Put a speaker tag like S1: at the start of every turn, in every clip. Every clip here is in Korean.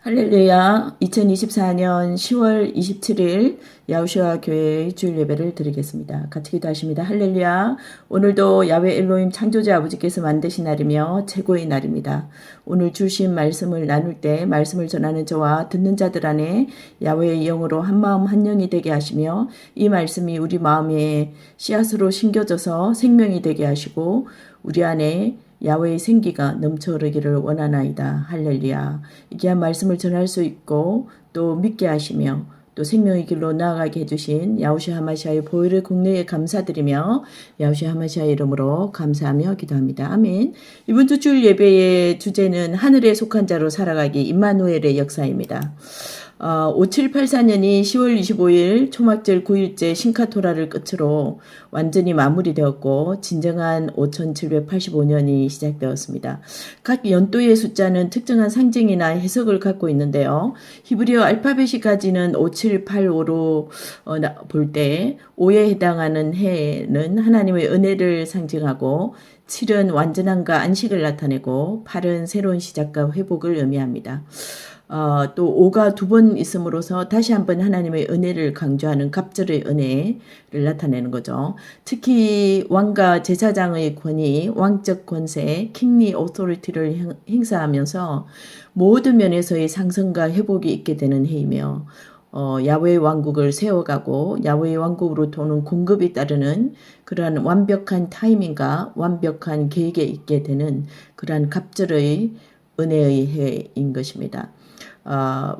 S1: 할렐루야. 2024년 10월 27일 야후시아 교회의 주일 예배를 드리겠습니다. 같이 기도하십니다. 할렐루야. 오늘도 야훼 엘로힘 창조자 아버지께서 만드신 날이며 최고의 날입니다. 오늘 주신 말씀을 나눌 때 말씀을 전하는 저와 듣는 자들 안에 야훼의 영으로 한마음 한영이 되게 하시며 이 말씀이 우리 마음에 씨앗으로 심겨져서 생명이 되게 하시고 우리 안에 야훼의 생기가 넘쳐 흐르기를 원하나이다. 할렐루야. 이 귀한 말씀을 전할 수 있고 또 믿게 하시며 또 생명의 길로 나아가게 해주신 야후시아 하마시아의 보혈의 국내에 감사드리며 야후시아 하마시아의 이름으로 감사하며 기도합니다. 아멘. 이번 주 주일 예배의 주제는 하늘에 속한 자로 살아가기 임마누엘의 역사입니다. 5784년이 10월 25일 초막절 9일째 신카토라를 끝으로 완전히 마무리되었고 진정한 5785년이 시작되었습니다. 각 연도의 숫자는 특정한 상징이나 해석을 갖고 있는데요. 히브리어 알파벳이 가지는 5785로 볼 때 5에 해당하는 해는 하나님의 은혜를 상징하고 7은 완전함과 안식을 나타내고 8은 새로운 시작과 회복을 의미합니다. 또 5가 두 번 있음으로써 다시 한번 하나님의 은혜를 강조하는 갑절의 은혜를 나타내는 거죠. 특히 왕과 제사장의 권위, 왕적 권세, 킹리 오토리티를 행사하면서 모든 면에서의 상승과 회복이 있게 되는 해이며 야훼의 왕국을 세워가고 야훼의 왕국으로 도는 공급이 따르는 그러한 완벽한 타이밍과 완벽한 계획에 있게 되는 그러한 갑절의 은혜의 해인 것입니다.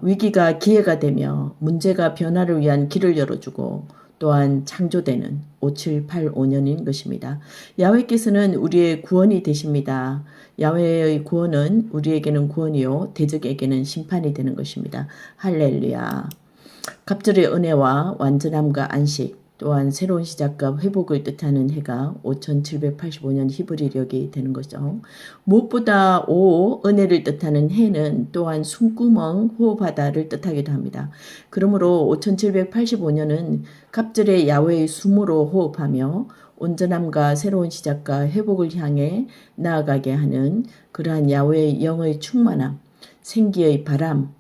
S1: 위기가 기회가 되며 문제가 변화를 위한 길을 열어주고 또한 창조되는 5785년인 것입니다. 야훼께서는 우리의 구원이 되십니다. 야훼의 구원은 우리에게는 구원이요 대적에게는 심판이 되는 것입니다. 할렐루야. 갑절의 은혜와 완전함과 안식 또한 새로운 시작과 회복을 뜻하는 해가 5785년 히브리력이 되는 거죠. 무엇보다 5, 은혜를 뜻하는 해는 또한 숨구멍, 호흡하다를 뜻하기도 합니다. 그러므로 5785년은 갑절의 야훼의 숨으로 호흡하며 온전함과 새로운 시작과 회복을 향해 나아가게 하는 그러한 야훼의 영의 충만함, 생기의 바람,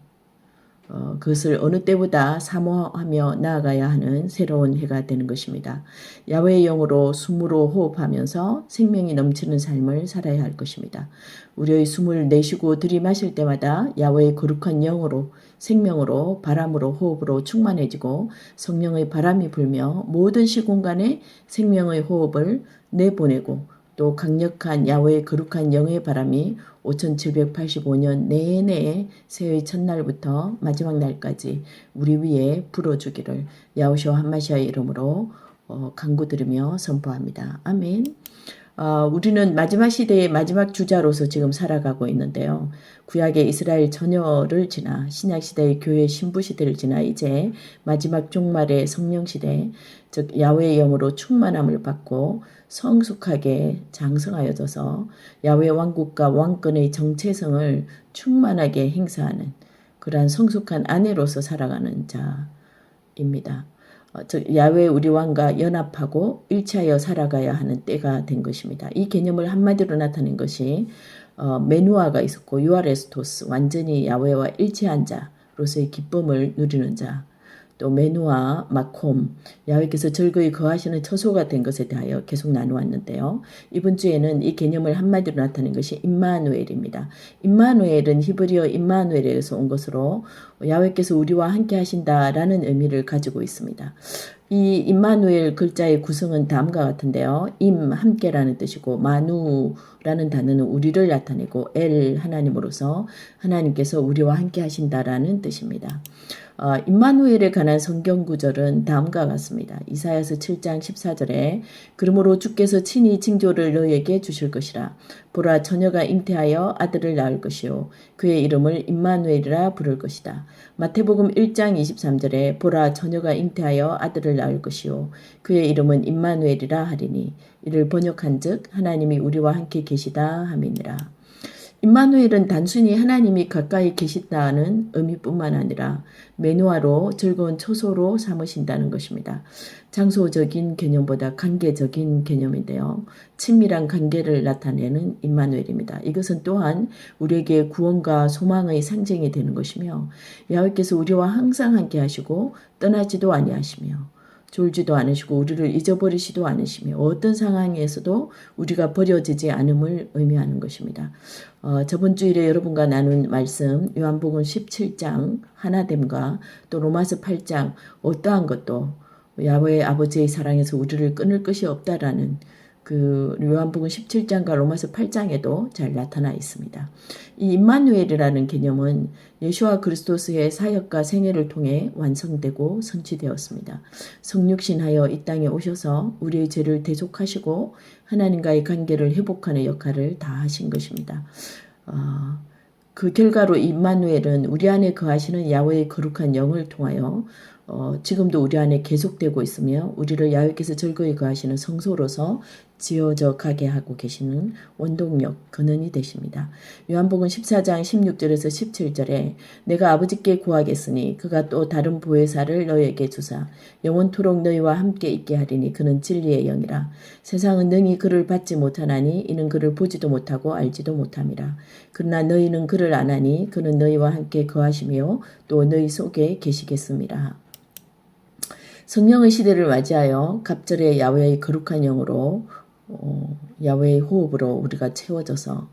S1: 그것을 어느 때보다 사모하며 나아가야 하는 새로운 해가 되는 것입니다. 야훼의 영으로 숨으로 호흡하면서 생명이 넘치는 삶을 살아야 할 것입니다. 우리의 숨을 내쉬고 들이마실 때마다 야훼의 거룩한 영으로 생명으로 바람으로 호흡으로 충만해지고 성령의 바람이 불며 모든 시공간에 생명의 호흡을 내보내고 또 강력한 야훼의 거룩한 영의 바람이 5785년 내내 새해의 첫날부터 마지막 날까지 우리 위에 불어주기를 야후시아 하마시아의 이름으로 간구드리며 선포합니다. 아멘. 우리는 마지막 시대의 마지막 주자로서 지금 살아가고 있는데요. 구약의 이스라엘 전열을 지나 신약시대의 교회 신부시대를 지나 이제 마지막 종말의 성령시대 즉 야훼의 영으로 충만함을 받고 성숙하게 장성하여져서 야훼 왕국과 왕권의 정체성을 충만하게 행사하는 그러한 성숙한 아내로서 살아가는 자입니다. 즉 야훼 우리 왕과 연합하고 일치하여 살아가야 하는 때가 된 것입니다. 이 개념을 한마디로 나타낸 것이 메누아가 있었고 유아레스토스 완전히 야훼와 일치한 자로서의 기쁨을 누리는 자 또 메누아 마콤 야훼께서 즐거이 거하시는 처소가 된 것에 대하여 계속 나누었는데요. 이번 주에는 이 개념을 한마디로 나타낸 것이 임마누엘입니다. 임마누엘은 히브리어 임마누엘에서 온 것으로 야훼께서 우리와 함께 하신다라는 의미를 가지고 있습니다. 이 임마누엘 글자의 구성은 다음과 같은데요. 임 함께라는 뜻이고 마누라는 단어는 우리를 나타내고 엘 하나님으로서 하나님께서 우리와 함께 하신다라는 뜻입니다. 임마누엘에 관한 성경 구절은 다음과 같습니다. 이사야서 7장 14절에 그러므로 주께서 친히 징조를 너에게 주실 것이라. 보라 처녀가 잉태하여 아들을 낳을 것이요 그의 이름을 임마누엘이라 부를 것이다. 마태복음 1장 23절에 보라 처녀가 잉태하여 아들을 낳을 것이요 그의 이름은 임마누엘이라 하리니 이를 번역한즉 하나님이 우리와 함께 계시다 함이니라. 임마누엘은 단순히 하나님이 가까이 계시다는 의미뿐만 아니라 매너와로 즐거운 초소로 삼으신다는 것입니다. 장소적인 개념보다 관계적인 개념인데요. 친밀한 관계를 나타내는 임마누엘입니다. 이것은 또한 우리에게 구원과 소망의 상징이 되는 것이며 야훼께서 우리와 항상 함께 하시고 떠나지도 아니하시며 졸지도 않으시고 우리를 잊어버리시도 않으시며 어떤 상황에서도 우리가 버려지지 않음을 의미하는 것입니다. 저번 주일에 여러분과 나눈 말씀 요한복음 17장 하나됨과 또 로마서 8장 어떠한 것도 야훼 아버지의 사랑에서 우리를 끊을 것이 없다라는 그 요한복음 17장과 로마서 8장에도 잘 나타나 있습니다. 이 임마누엘이라는 개념은 예수와 그리스도의 사역과 생애를 통해 완성되고 성취되었습니다. 성육신하여 이 땅에 오셔서 우리의 죄를 대속하시고 하나님과의 관계를 회복하는 역할을 다 하신 것입니다. 그 결과로 임마누엘은 우리 안에 거하시는 야훼의 거룩한 영을 통하여 지금도 우리 안에 계속되고 있으며 우리를 야훼께서 즐거이 거하시는 성소로서 지어져 가게 하고 계시는 원동력, 근원이 되십니다. 요한복음 14장 16절에서 17절에 내가 아버지께 구하겠으니 그가 또 다른 보혜사를 너희에게 주사 영원토록 너희와 함께 있게 하리니 그는 진리의 영이라. 세상은 능히 그를 받지 못하나니 이는 그를 보지도 못하고 알지도 못함이라. 그러나 너희는 그를 아나니 그는 너희와 함께 거하시며 또 너희 속에 계시겠습니다. 성령의 시대를 맞이하여 갑절의 야훼의 거룩한 영으로 야훼의 호흡으로 우리가 채워져서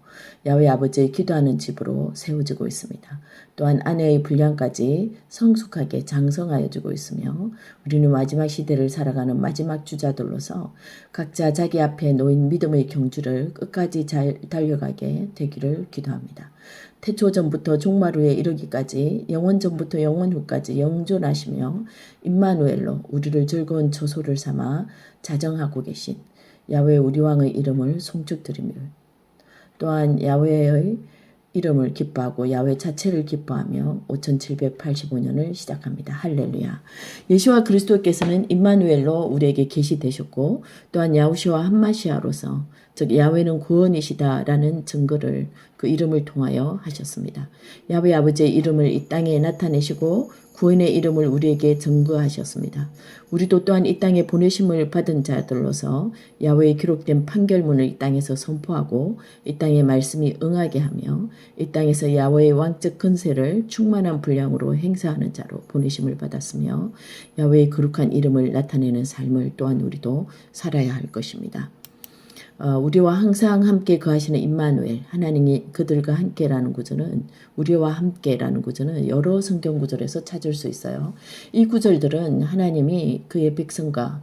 S1: 야훼 아버지의 기도하는 집으로 세워지고 있습니다. 또한 아내의 분량까지 성숙하게 장성하여지고 있으며 우리는 마지막 시대를 살아가는 마지막 주자들로서 각자 자기 앞에 놓인 믿음의 경주를 끝까지 잘 달려가게 되기를 기도합니다. 태초전부터 종말후에 이르기까지 영원전부터 영원후까지 영존하시며 임마누엘로 우리를 즐거운 초소를 삼아 자정하고 계신 야훼 우리 왕의 이름을 송축드리며 또한 야훼의 이름을 기뻐하고 야훼 자체를 기뻐하며 5785년을 시작합니다. 할렐루야. 예수와 그리스도께서는 임마누엘로 우리에게 계시되셨고 또한 야후시와 함마시아로서 즉 야훼는 구원이시다라는 증거를 그 이름을 통하여 하셨습니다. 야훼 아버지의 이름을 이 땅에 나타내시고 구원의 이름을 우리에게 증거하셨습니다. 우리도 또한 이 땅에 보내심을 받은 자들로서 야훼의 기록된 판결문을 이 땅에서 선포하고 이 땅의 말씀이 응하게 하며 이 땅에서 야훼의 왕적 권세를 충만한 분량으로 행사하는 자로 보내심을 받았으며 야훼의 거룩한 이름을 나타내는 삶을 또한 우리도 살아야 할 것입니다. 우리와 항상 함께 거하시는 임마누엘, 하나님이 그들과 함께라는 구절은 우리와 함께라는 구절은 여러 성경 구절에서 찾을 수 있어요. 이 구절들은 하나님이 그의 백성과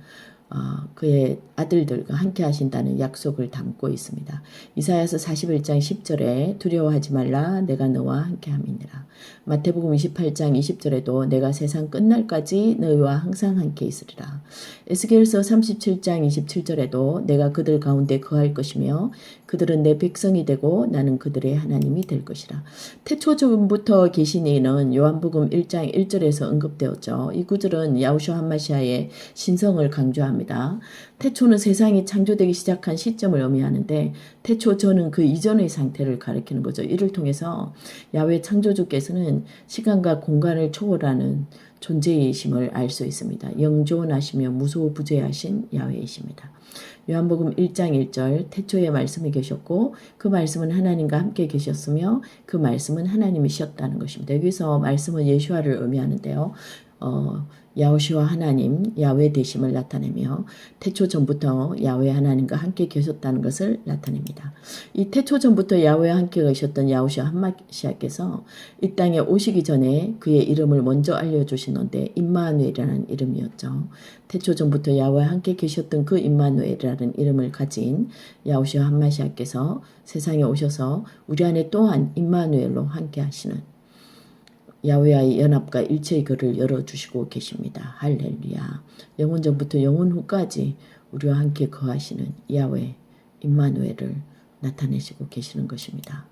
S1: 그의 아들들과 함께 하신다는 약속을 담고 있습니다. 이사야서 41장 10절에 두려워하지 말라 내가 너와 함께 함이니라. 마태복음 28장 20절에도 내가 세상 끝날까지 너희와 항상 함께 있으리라. 에스겔서 37장 27절에도 내가 그들 가운데 거할 것이며 그들은 내 백성이 되고 나는 그들의 하나님이 될 것이라. 태초전부터 계신 이는 요한복음 1장 1절에서 언급되었죠. 이 구절은 야후슈아 함마시아의 신성을 강조합니다. 태초는 세상이 창조되기 시작한 시점을 의미하는데 태초 전은 그 이전의 상태를 가리키는 거죠. 이를 통해서 야훼 창조주께서는 시간과 공간을 초월하는 존재이심을 알 수 있습니다. 영존하시며 무소부재하신 야훼이십니다. 요한복음 1장 1절 태초에 말씀이 계셨고 그 말씀은 하나님과 함께 계셨으며 그 말씀은 하나님이셨다는 것입니다. 여기서 말씀은 예수와를 의미하는데요. 야후시와 하나님 야훼 되심을 나타내며 태초 전부터 야훼 하나님과 함께 계셨다는 것을 나타냅니다. 이 태초 전부터 야훼와 함께 계셨던 야후시와 함마시아께서 이 땅에 오시기 전에 그의 이름을 먼저 알려주시는데 임마누엘이라는 이름이었죠. 태초 전부터 야훼와 함께 계셨던 그 임마누엘이라는 이름을 가진 야후시와 함마시아께서 세상에 오셔서 우리 안에 또한 임마누엘로 함께 하시는 야훼와의 연합과 일체의 길을 열어주시고 계십니다. 할렐루야. 영원전부터 영원후까지 우리와 함께 거하시는 야훼 임마누엘을 나타내시고 계시는 것입니다.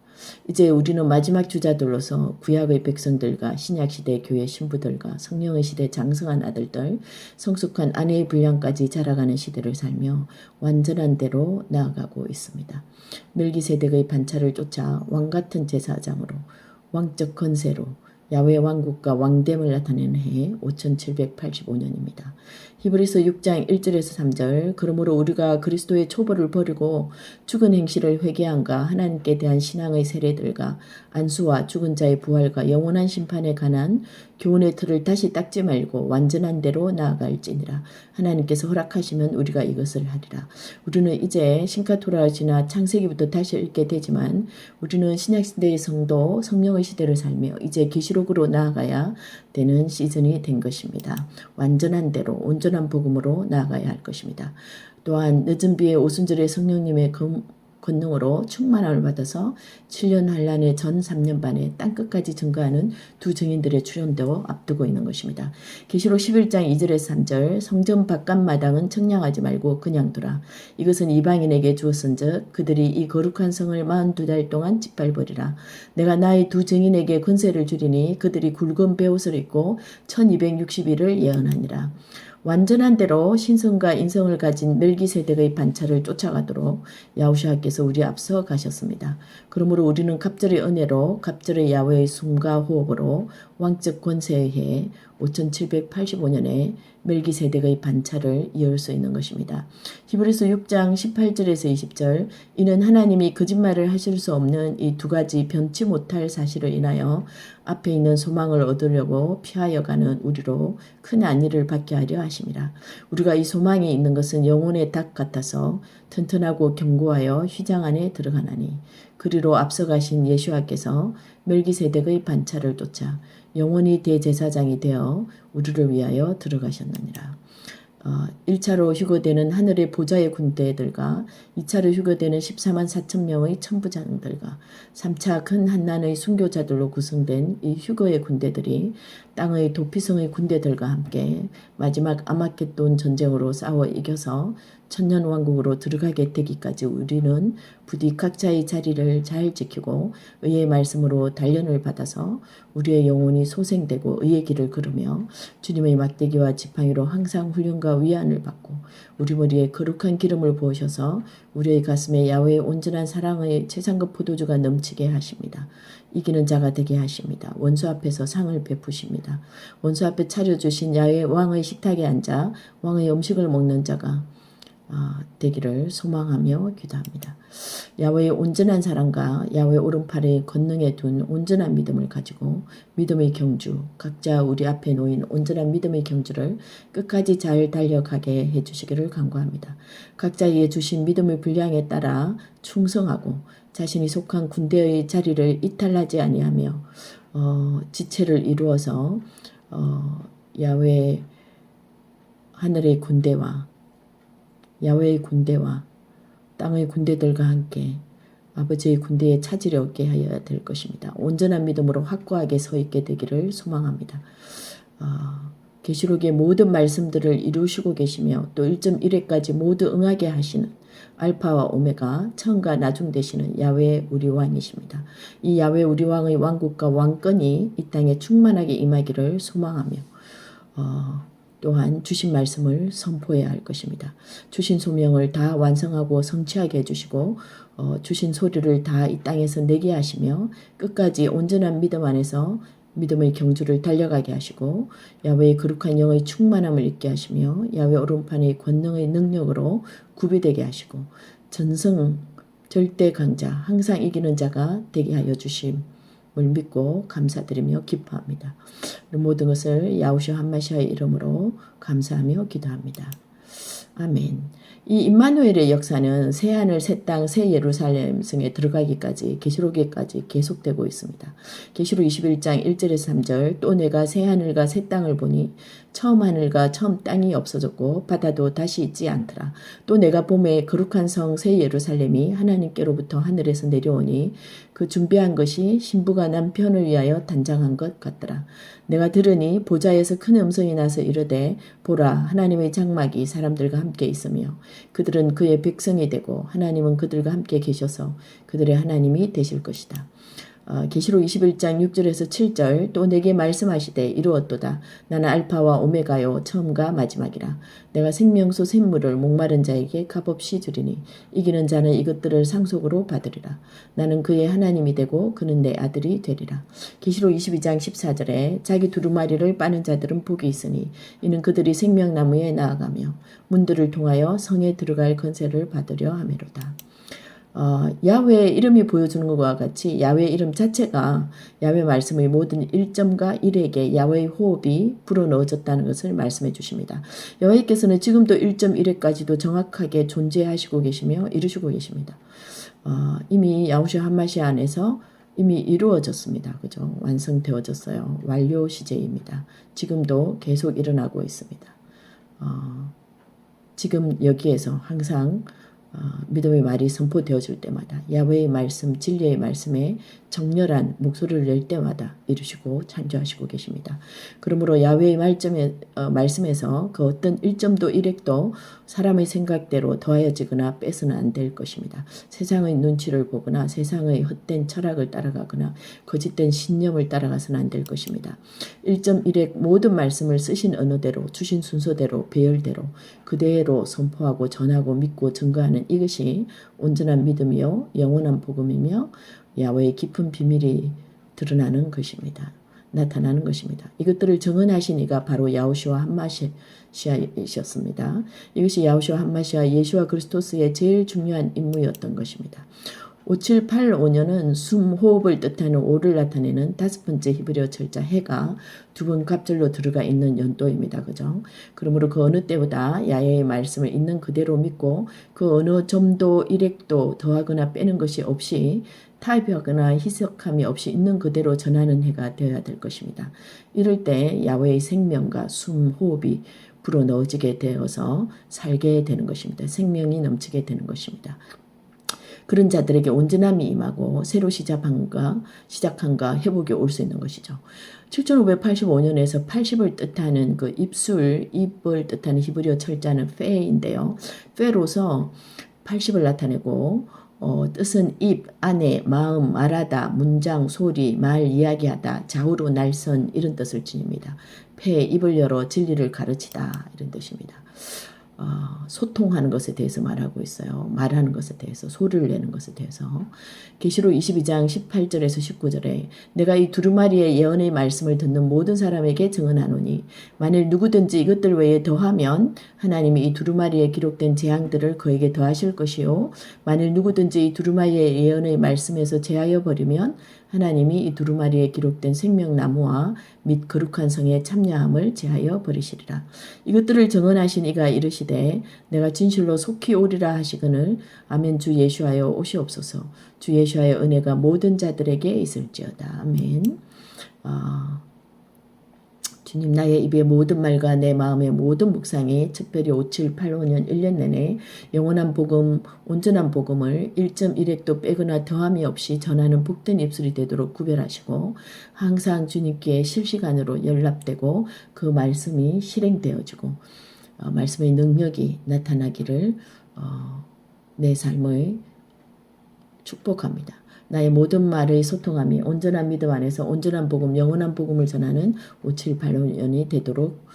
S1: 이제 우리는 마지막 주자들로서 구약의 백성들과 신약시대 교회 신부들과 성령의 시대 장성한 아들들, 성숙한 아내의 분량까지 자라가는 시대를 살며 완전한 대로 나아가고 있습니다. 멜기세덱의 반차를 쫓아 왕같은 제사장으로 왕적 건세로 야훼 왕국과 왕됨을 나타내는 해 5785년입니다. 히브리서 6장 1절에서 3절 그러므로 우리가 그리스도의 초벌을 버리고 죽은 행실을 회개함과 하나님께 대한 신앙의 세례들과 안수와 죽은 자의 부활과 영원한 심판에 관한 교훈의 틀을 다시 닦지 말고 완전한 대로 나아갈지니라. 하나님께서 허락하시면 우리가 이것을 하리라. 우리는 이제 신카토라를 지나 창세기부터 다시 읽게 되지만 우리는 신약시대의 성도 성령의 시대를 살며 이제 계시록으로 나아가야 되는 시즌이 된 것입니다. 완전한 대로 온전한 복음으로 나아가야 할 것입니다. 또한 늦은 비에 오순절에 성령님의 권능으로 충만함을 받아서 7년 환란의 전 3년 반에 땅끝까지 증거하는 두 증인들의 출현도 앞두고 있는 것입니다. 계시록 11장 2절에서 3절 성전 바깥마당은 청량하지 말고 그냥 두라. 이것은 이방인에게 주었은즉 그들이 이 거룩한 성을 42달 동안 짓밟으리라. 내가 나의 두 증인에게 권세를 주리니 그들이 굵은 베옷을 입고 1260일을 예언하니라. 완전한 대로 신성과 인성을 가진 멜기세덱의 반차를 쫓아가도록 야후샤께서 우리 앞서 가셨습니다. 그러므로 우리는 갑절의 은혜로 갑절의 야훼의 숨과 호흡으로 왕적 권세의 해 5785년에 멜기세덱의 반차를 이을 수 있는 것입니다. 히브리서 6장 18절에서 20절 이는 하나님이 거짓말을 하실 수 없는 이 두 가지 변치 못할 사실을 인하여 앞에 있는 소망을 얻으려고 피하여 가는 우리로 큰 안위를 받게 하려 하심이라. 우리가 이 소망이 있는 것은 영혼의 닭 같아서 튼튼하고 견고하여 휘장 안에 들어가나니 그리로 앞서가신 예수와께서 멜기세덱의 반차를 쫓아 영원히 대제사장이 되어 우리를 위하여 들어가셨느니라. 1차로 휴거되는 하늘의 보좌의 군대들과 2차로 휴거되는 14만 4천 명의 천부장들과 3차 큰 한난의 순교자들로 구성된 이 휴거의 군대들이 땅의 도피성의 군대들과 함께 마지막 아마겟돈 전쟁으로 싸워 이겨서 천년왕국으로 들어가게 되기까지 우리는 부디 각자의 자리를 잘 지키고 의의 말씀으로 단련을 받아서 우리의 영혼이 소생되고 의의 길을 걸으며 주님의 막대기와 지팡이로 항상 훈련과 위안을 받고 우리 머리에 거룩한 기름을 부으셔서 우리의 가슴에 야훼의 온전한 사랑의 최상급 포도주가 넘치게 하십니다. 이기는 자가 되게 하십니다. 원수 앞에서 상을 베푸십니다. 원수 앞에 차려주신 야훼 왕의 식탁에 앉아 왕의 음식을 먹는 자가 되기를 소망하며 기도합니다. 야훼의 온전한 사랑과 야훼 오른팔의 권능에 둔 온전한 믿음을 가지고 믿음의 경주, 각자 우리 앞에 놓인 온전한 믿음의 경주를 끝까지 잘 달려가게 해주시기를 간구합니다. 각자에게 주신 믿음의 분량에 따라 충성하고 자신이 속한 군대의 자리를 이탈하지 아니하며 지체를 이루어서 야훼 하늘의 군대와 야훼의 군대와 땅의 군대들과 함께 아버지의 군대에 차지를 얻게 하여야 될 것입니다. 온전한 믿음으로 확고하게 서 있게 되기를 소망합니다. 계시록의 모든 말씀들을 이루시고 계시며 또 1.1회까지 모두 응하게 하시는 알파와 오메가 처음과 나중 되시는 야훼 우리 왕이십니다. 이 야훼 우리 왕의 왕국과 왕권이 이 땅에 충만하게 임하기를 소망하며 또한 주신 말씀을 선포해야 할 것입니다. 주신 소명을 다 완성하고 성취하게 해주시고 주신 소리를 다 이 땅에서 내게 하시며 끝까지 온전한 믿음 안에서 믿음의 경주를 달려가게 하시고 야훼의 거룩한 영의 충만함을 있게 하시며 야훼 오른판의 권능의 능력으로 구비되게 하시고 전성 절대 강자 항상 이기는 자가 되게 하여 주심 믿고 감사드리며 기뻐합니다. 모든 것을 야후샤 한마시아의 이름으로 감사하며 기도합니다. 아멘. 이 임마누엘의 역사는 새하늘, 새 땅, 새 예루살렘 성에 들어가기까지 계시록에까지 계속되고 있습니다. 계시록 21장 1절에서 3절 또 내가 새 하늘과 새 땅을 보니 처음 하늘과 처음 땅이 없어졌고 바다도 다시 있지 않더라. 또 내가 봄에 거룩한 성 새 예루살렘이 하나님께로부터 하늘에서 내려오니 그 준비한 것이 신부가 남편을 위하여 단장한 것 같더라. 내가 들으니 보좌에서 큰 음성이 나서 이르되 보라 하나님의 장막이 사람들과 함께 있으며 그들은 그의 백성이 되고 하나님은 그들과 함께 계셔서 그들의 하나님이 되실 것이다. 계시록 21장 6절에서 7절 또 내게 말씀하시되 이루었도다. 나는 알파와 오메가요 처음과 마지막이라. 내가 생명수 샘물을 목마른 자에게 값없이 주리니 이기는 자는 이것들을 상속으로 받으리라. 나는 그의 하나님이 되고 그는 내 아들이 되리라. 계시록 22장 14절에 자기 두루마리를 빠는 자들은 복이 있으니 이는 그들이 생명나무에 나아가며 문들을 통하여 성에 들어갈 권세를 받으려 하매로다. 야훼의 이름이 보여주는 것과 같이 야훼의 이름 자체가 야훼 말씀의 모든 1점과 1액에 야훼의 호흡이 불어넣어졌다는 것을 말씀해 주십니다. 여호와께서는 지금도 1.1액까지도 정확하게 존재하시고 계시며 이루시고 계십니다. 이미 야후슈아 함마시아 안에서 이미 이루어졌습니다. 그죠? 완성되어졌어요. 완료 시제입니다. 지금도 계속 일어나고 있습니다. 지금 여기에서 항상 믿음의 말이 선포되어질 때마다 야훼의 말씀, 진리의 말씀에 정렬한 목소리를 낼 때마다 이루시고 창조하시고 계십니다. 그러므로 야훼의 말씀에서 그 어떤 1점도 1액도 사람의 생각대로 더하여지거나 빼서는 안 될 것입니다. 세상의 눈치를 보거나 세상의 헛된 철학을 따라가거나 거짓된 신념을 따라가서는 안 될 것입니다. 1.1액 모든 말씀을 쓰신 언어대로 주신 순서대로 배열대로 그대로 선포하고 전하고 믿고 증거하는 이것이 온전한 믿음이요 영원한 복음이며 야훼의 깊은 비밀이 드러나는 것입니다. 나타나는 것입니다. 이것들을 정언하신 이가 바로 야후슈아 함마시아이셨습니다. 이것이 야후슈아 함마시아 예수와 그리스도스의 제일 중요한 임무였던 것입니다. 5785년은 숨, 호흡을 뜻하는 오를 나타내는 5번째 히브리어 철자 해가 두 번 갑절로 들어가 있는 연도입니다. 그죠? 그러므로 그 어느 때보다 야훼의 말씀을 있는 그대로 믿고 그 어느 점도 일액도 더하거나 빼는 것이 없이 타협하거나 희석함이 없이 있는 그대로 전하는 해가 되어야 될 것입니다. 이럴 때 야훼의 생명과 숨, 호흡이 불어넣어지게 되어서 살게 되는 것입니다. 생명이 넘치게 되는 것입니다. 그런 자들에게 온전함이 임하고 새로 시작함과 회복이 올 수 있는 것이죠. 7585년에서 80을 뜻하는 그 입을 뜻하는 히브리어 철자는 페인데요. 페로서 80을 나타내고 뜻은 입, 안에, 마음, 말하다, 문장, 소리, 말, 이야기하다, 좌우로 날선 이런 뜻을 지닙니다. 폐, 입을 열어 진리를 가르치다 이런 뜻입니다. 소통하는 것에 대해서 말하고 있어요. 말하는 것에 대해서, 소리를 내는 것에 대해서. 계시록 22장 18절에서 19절에 내가 이 두루마리의 예언의 말씀을 듣는 모든 사람에게 증언하노니 만일 누구든지 이것들 외에 더하면 하나님이 이 두루마리에 기록된 재앙들을 그에게 더하실 것이요 만일 누구든지 이 두루마리의 예언의 말씀에서 제하여 버리면 하나님이 이 두루마리에 기록된 생명나무와 및 거룩한 성에 참여함을 제하여 버리시리라. 이것들을 증언하신 이가 이르시되 내가 진실로 속히 오리라 하시거늘 아멘. 주 예수하여 오시옵소서. 주 예수하의 은혜가 모든 자들에게 있을지어다. 아멘. 주님 나의 입의 모든 말과 내 마음의 모든 묵상이 특별히 5785년 1년 내내 영원한 복음, 온전한 복음을 1.1액도 빼거나 더함이 없이 전하는 복된 입술이 되도록 구별하시고 항상 주님께 실시간으로 연락되고 그 말씀이 실행되어지고 말씀의 능력이 나타나기를 내 삶의 축복합니다. 나의 모든 말의 소통함이 온전한 믿음 안에서 온전한 복음, 영원한 복음을 전하는 5785년이 되도록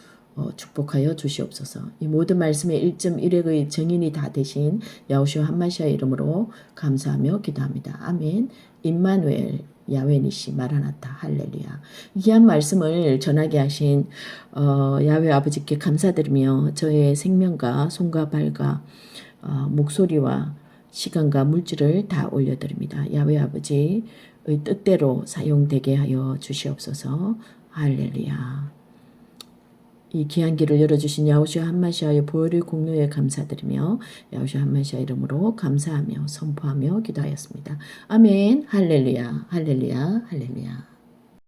S1: 축복하여 주시옵소서. 이 모든 말씀의 1.1액의 정인이 다 되신 야후슈아 함마시아 이름으로 감사하며 기도합니다. 아멘. 임마누엘 야훼니시 마라나타 할렐루야. 귀한 말씀을 전하게 하신 야훼 아버지께 감사드리며 저의 생명과 손과 발과 목소리와 시간과 물질을 다 올려드립니다. 야훼 아버지의 뜻대로 사용되게 하여 주시옵소서. 할렐루야. 이 귀한 길을 열어주신 야후슈아 함마시아의 보혈의 공로에 감사드리며 야후슈아 함마시아 이름으로 감사하며 선포하며 기도하였습니다. 아멘. 할렐루야. 할렐루야. 할렐루야.